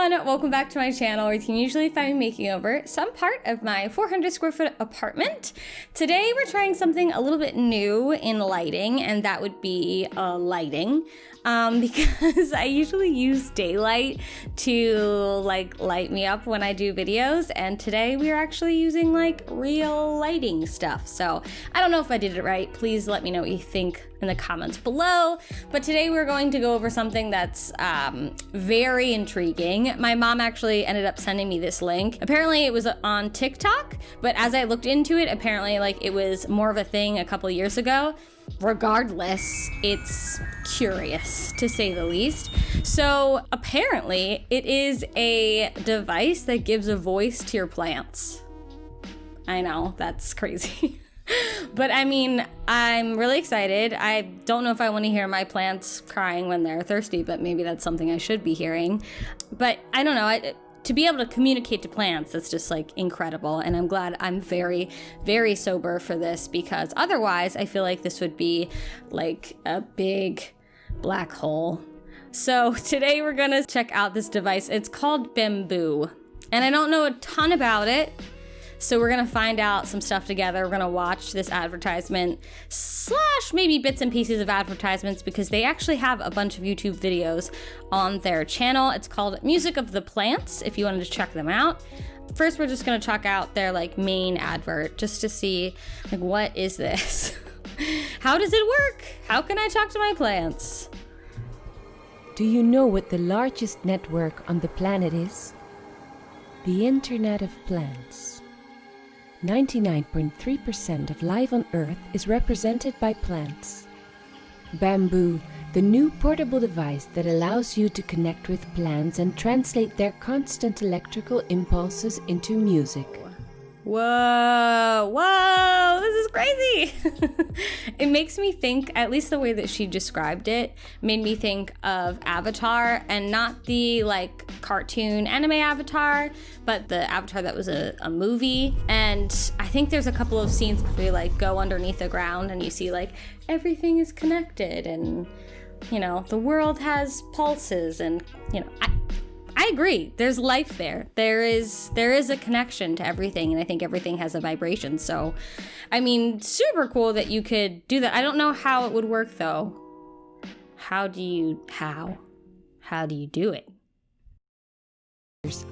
everyone, welcome back to my channel where you can usually find me making over some part of my 400 square foot apartment. Today we're trying something a little bit new in lighting, and that would be lighting. Because I usually use daylight to light me up when I do videos, and today we are actually using real lighting stuff. So I don't know if I did it right. Please let me know what you think in the comments below. But today we're going to go over something that's very intriguing. My mom actually ended up sending me this link. Apparently it was on TikTok, but as I looked into it, apparently it was more of a thing a couple years ago. Regardless, it's curious to say the least. So apparently it is a device that gives a voice to your plants. I know, that's crazy. But I mean, I'm really excited. I don't know if I want to hear my plants crying when they're thirsty, but maybe that's something I should be hearing. But I don't know. To be able to communicate to plants, that's just incredible. And I'm glad I'm very, very sober for this, because otherwise I feel like this would be a big black hole. So today we're gonna check out this device. It's called Bamboo. And I don't know a ton about it. So we're gonna find out some stuff together. We're gonna watch this advertisement / maybe bits and pieces of advertisements, because they actually have a bunch of YouTube videos on their channel. It's called Music of the Plants, if you wanted to check them out. First, we're just gonna check out their main advert just to see what is this? How does it work? How can I talk to my plants? Do you know what the largest network on the planet is? The Internet of Plants. 99.3% of life on Earth is represented by plants. Bamboo, the new portable device that allows you to connect with plants and translate their constant electrical impulses into music. Whoa, this is crazy. It makes me think, at least the way that she described it, made me think of Avatar, and not the cartoon anime Avatar, but the Avatar that was a movie. And I think there's a couple of scenes where you go underneath the ground and you see everything is connected, and the world has pulses, and I agree. There's life there. There is a connection to everything, and I think everything has a vibration. So, I mean, super cool that you could do that. I don't know how it would work though. How do you do it?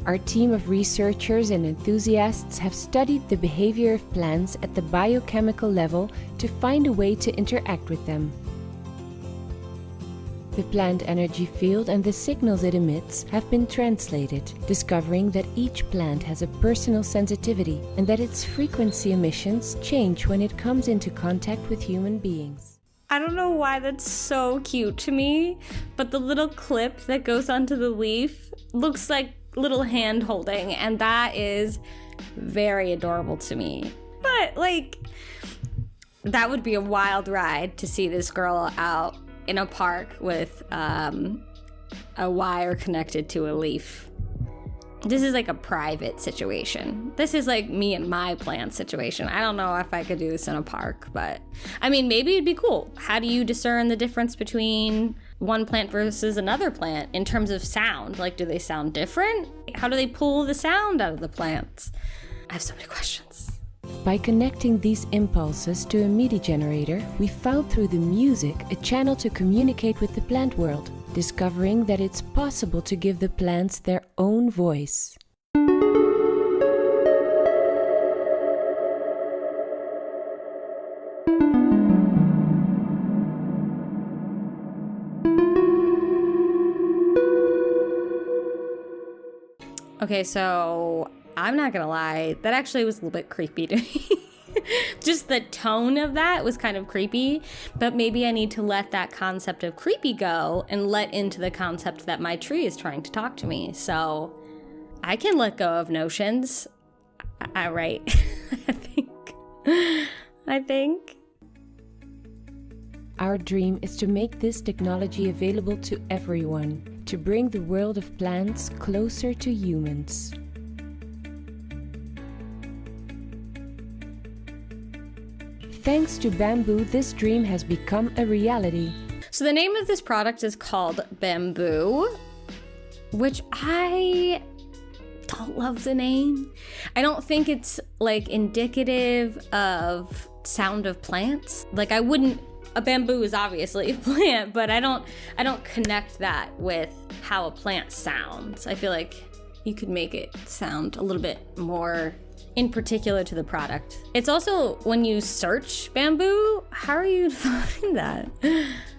Our team of researchers and enthusiasts have studied the behavior of plants at the biochemical level to find a way to interact with them. The plant energy field and the signals it emits have been translated, discovering that each plant has a personal sensitivity and that its frequency emissions change when it comes into contact with human beings. I don't know why that's so cute to me, but the little clip that goes onto the leaf looks like little hand holding, and that is very adorable to me. But that would be a wild ride to see this girl out in a park with a wire connected to a leaf. This is a private situation. This is me and my plant situation. I don't know if I could do this in a park, but I mean, maybe it'd be cool. How do you discern the difference between one plant versus another plant in terms of sound? Do they sound different? How do they pull the sound out of the plants? I have so many questions. By connecting these impulses to a MIDI generator, we found through the music a channel to communicate with the plant world, discovering that it's possible to give the plants their own voice. Okay, so I'm not gonna lie, that actually was a little bit creepy to me. Just the tone of that was kind of creepy, but maybe I need to let that concept of creepy go and let into the concept that my tree is trying to talk to me. So I can let go of notions. Right. I think. Our dream is to make this technology available to everyone, to bring the world of plants closer to humans. Thanks to Bamboo, this dream has become a reality. So the name of this product is called Bamboo. which I don't love the name. I don't think it's like indicative of sound of plants. Like a bamboo is obviously a plant, but I don't connect that with how a plant sounds. I feel like you could make it sound a little bit more in particular to the product. It's also, when you search bamboo, how are you to find that?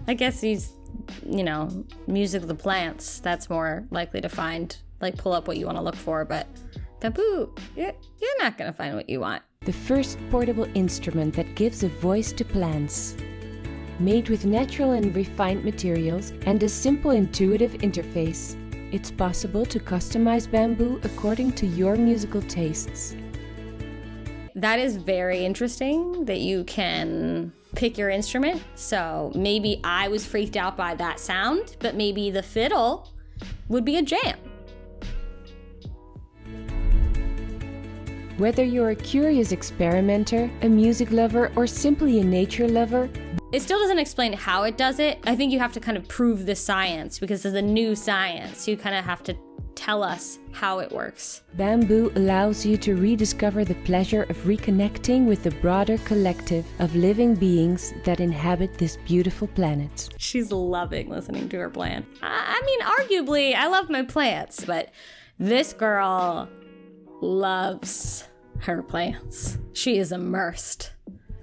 I guess music of the plants, that's more likely to find, like pull up what you want to look for, but bamboo, you're not gonna find what you want. The first portable instrument that gives a voice to plants. Made with natural and refined materials and a simple intuitive interface, it's possible to customize bamboo according to your musical tastes. That is very interesting that you can pick your instrument. So maybe I was freaked out by that sound, but maybe the fiddle would be a jam. Whether you're a curious experimenter, a music lover, or simply a nature lover, it still doesn't explain how it does it. I think you have to kind of prove the science because it's a new science. You kind of have to tell us how it works. Bamboo allows you to rediscover the pleasure of reconnecting with the broader collective of living beings that inhabit this beautiful planet. She's loving listening to her plant. I mean, arguably, I love my plants, but this girl loves her plants. She is immersed.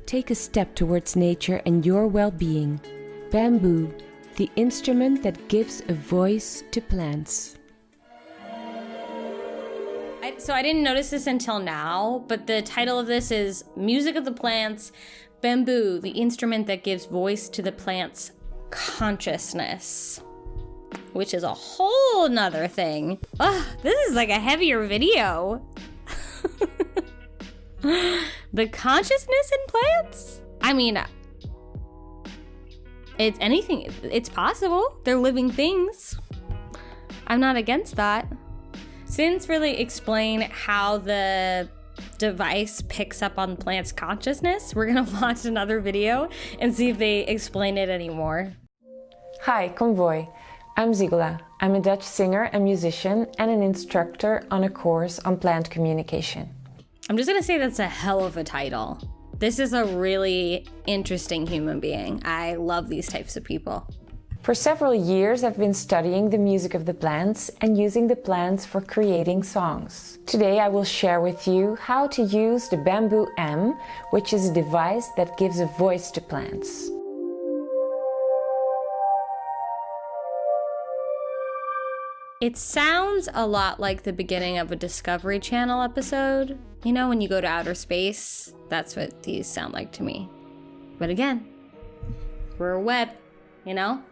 Take a step towards nature and your well-being. Bamboo, the instrument that gives a voice to plants. So I didn't notice this until now, but the title of this is Music of the Plants, Bamboo, the instrument that gives voice to the plant's consciousness, which is a whole nother thing. This is like a heavier video. The consciousness in plants? I mean, it's possible. They're living things. I'm not against that. Didn't really explain how the device picks up on plants' consciousness. We're gonna watch another video and see if they explain it anymore. Hi, Convoy. I'm Zigula. I'm a Dutch singer and musician and an instructor on a course on plant communication. I'm just gonna say that's a hell of a title. This is a really interesting human being. I love these types of people. For several years, I've been studying the music of the plants and using the plants for creating songs. Today, I will share with you how to use the Bamboo M, which is a device that gives a voice to plants. It sounds a lot like the beginning of a Discovery Channel episode. You know, when you go to outer space, that's what these sound like to me. But again, we're a web, you know?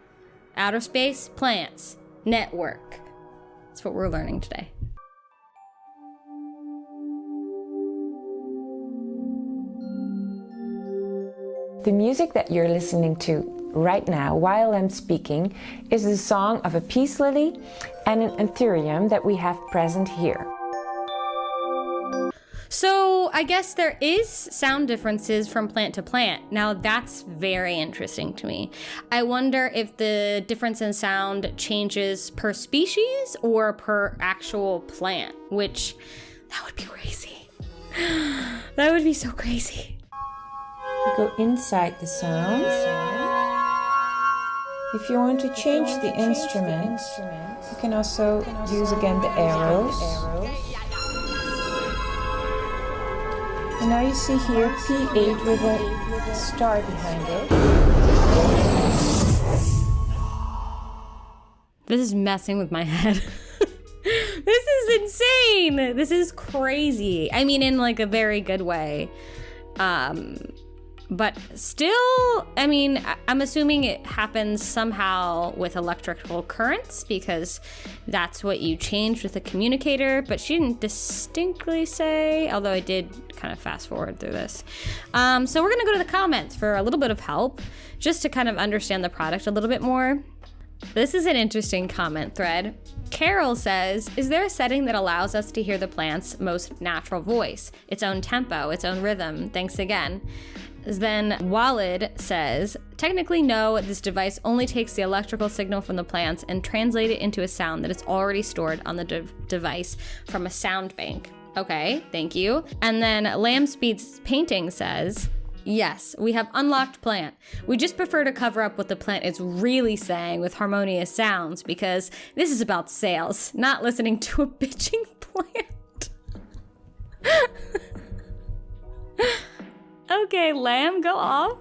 Outer space, plants, network. That's what we're learning today. The music that you're listening to right now while I'm speaking is the song of a peace lily and an anthurium that we have present here. So I guess there is sound differences from plant to plant. Now that's very interesting to me. I wonder if the difference in sound changes per species or per actual plant, which that would be crazy. That would be so crazy. Go inside the sound. If you want to change the instrument, you can also use again the arrows. And now you see here P8 with a star behind it. This is messing with my head. This is insane. This is crazy. I mean, in like a very good way. But still, I mean, I'm assuming it happens somehow with electrical currents because that's what you changed with the communicator, but she didn't distinctly say, although I did kind of fast forward through this. So we're gonna go to the comments for a little bit of help, just to kind of understand the product a little bit more. This is an interesting comment thread. Carol says, is there a setting that allows us to hear the plant's most natural voice, its own tempo, its own rhythm? Thanks again. Then Walid says, technically no, this device only takes the electrical signal from the plants and translates it into a sound that is already stored on the device from a sound bank. Okay, thank you. And then Lambspeed's painting says, yes, we have unlocked plant. We just prefer to cover up what the plant is really saying with harmonious sounds because this is about sales, not listening to a bitching plant. Okay, Lamb, go off.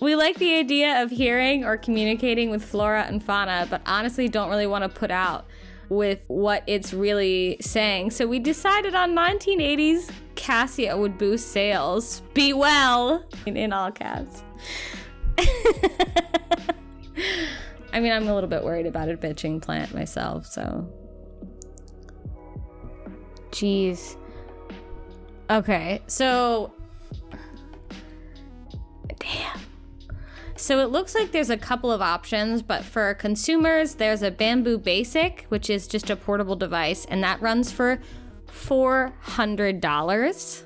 We like the idea of hearing or communicating with flora and fauna, but honestly don't really want to put out with what it's really saying. So we decided on 1980s Casio would boost sales. Be well, in all caps. I mean, I'm a little bit worried about a bitching plant myself, so. Jeez. Okay, so. Damn. So it looks like there's a couple of options, but for consumers, there's a Bamboo Basic, which is just a portable device, and that runs for $400.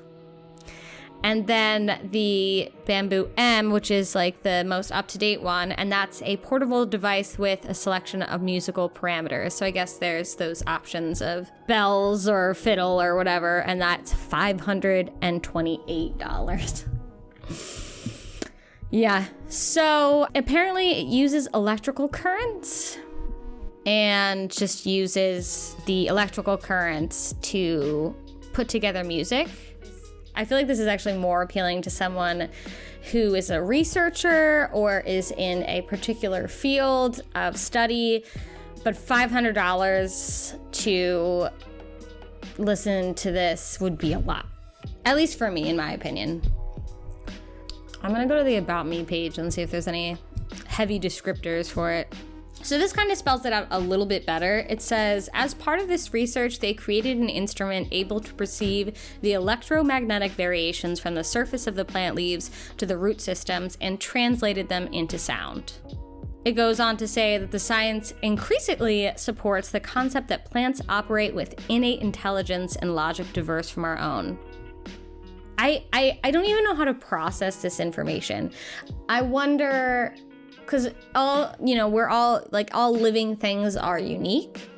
And then the Bamboo M, which is like the most up-to-date one, and that's a portable device with a selection of musical parameters. So I guess there's those options of bells or fiddle or whatever, and that's $528. Yeah, so apparently it uses electrical currents and just uses the electrical currents to put together music. I feel like this is actually more appealing to someone who is a researcher or is in a particular field of study, but $500 to listen to this would be a lot, at least for me, in my opinion. I'm gonna go to the About Me page and see if there's any heavy descriptors for it. So this kind of spells it out a little bit better. It says, as part of this research, they created an instrument able to perceive the electromagnetic variations from the surface of the plant leaves to the root systems and translated them into sound. It goes on to say that the science increasingly supports the concept that plants operate with innate intelligence and logic diverse from our own. I don't even know how to process this information. I wonder, because we're all living things are unique.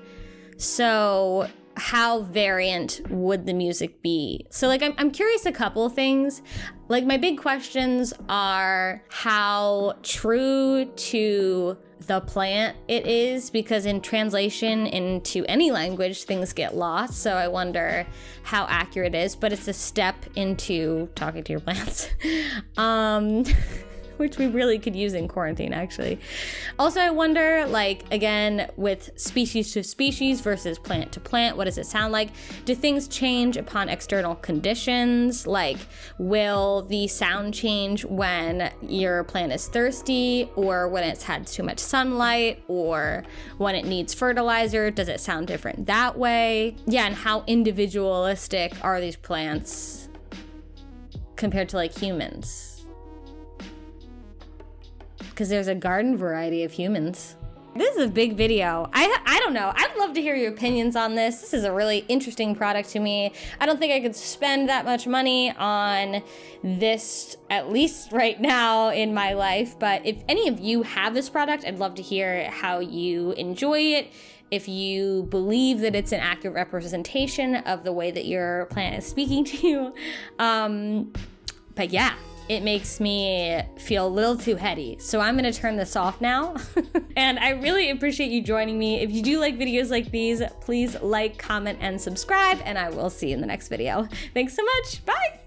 So how variant would the music be? So I'm curious a couple things. Like my big questions are how true to the plant it is, because in translation into any language things get lost, so I wonder how accurate it is, but it's a step into talking to your plants. Which we really could use in quarantine, actually. Also, I wonder, again, with species to species versus plant to plant, what does it sound like? Do things change upon external conditions? Will the sound change when your plant is thirsty, or when it's had too much sunlight, or when it needs fertilizer? Does it sound different that way? Yeah, and how individualistic are these plants compared to humans? Because there's a garden variety of humans. This is a big video. I don't know. I'd love to hear your opinions on this. This is a really interesting product to me. I don't think I could spend that much money on this, at least right now in my life. But if any of you have this product, I'd love to hear how you enjoy it. If you believe that it's an accurate representation of the way that your plant is speaking to you. But yeah. It makes me feel a little too heady. So I'm gonna turn this off now. And I really appreciate you joining me. If you do like videos like these, please like, comment, and subscribe, and I will see you in the next video. Thanks so much, bye!